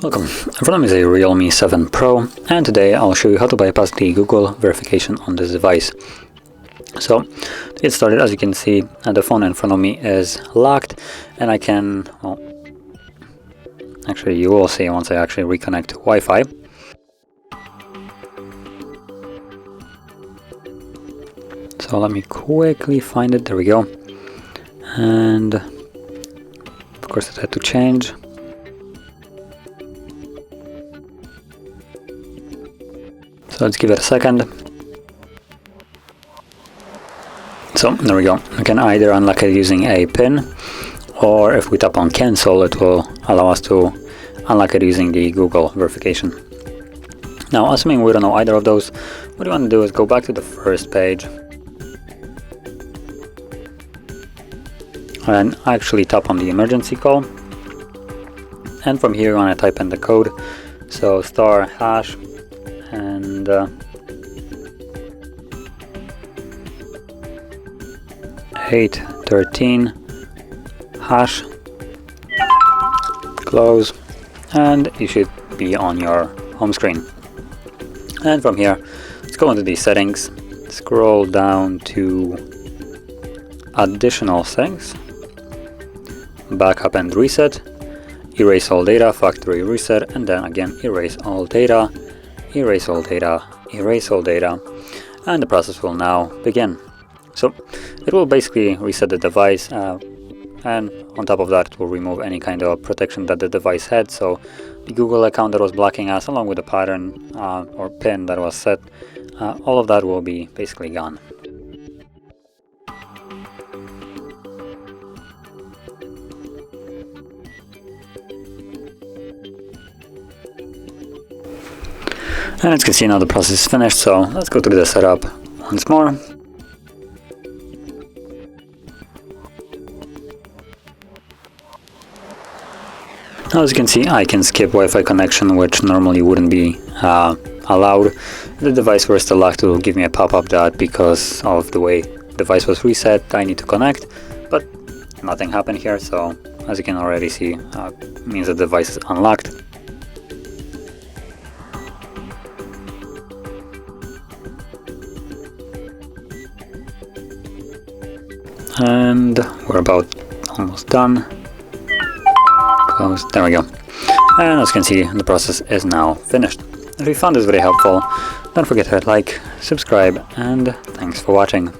Welcome, in front of me is a Realme 7 Pro, and today I'll show you how to bypass the Google verification on this device. So, to get started, as you can see, the phone in front of me is locked, and I can, well, actually you will see once I actually reconnect to Wi-Fi. So let me quickly find it, there we go, and of course it had to change. So let's give it a second. So there we go. We can either unlock it using a pin, or if we tap on cancel, it will allow us to unlock it using the Google verification. Now, assuming we don't know either of those, what you want to do is go back to the first page and actually tap on the emergency call. And from here you want to type in the code. So star hash and #813 hash, close, and you should be on your home screen. And from here, let's go into the settings, scroll down to additional settings, backup and reset, erase all data, factory reset, and then again erase all data, erase all data, erase all data, and the process will now begin. So it will basically reset the device, and on top of that it will remove any kind of protection that the device had. So the Google account that was blocking us, along with the pattern or pin that was set, all of that will be basically gone. And as you can see, now the process is finished, so let's go through the setup once more. Now, as you can see, I can skip Wi-Fi connection, which normally wouldn't be allowed. If the device were still locked, it will give me a pop-up that because of the way the device was reset, I need to connect, but nothing happened here. So as you can already see, it means the device is unlocked. And we're about almost done. Close. There we go. And as you can see, the process is now finished. If you found this very helpful, don't forget to hit like, subscribe, and thanks for watching.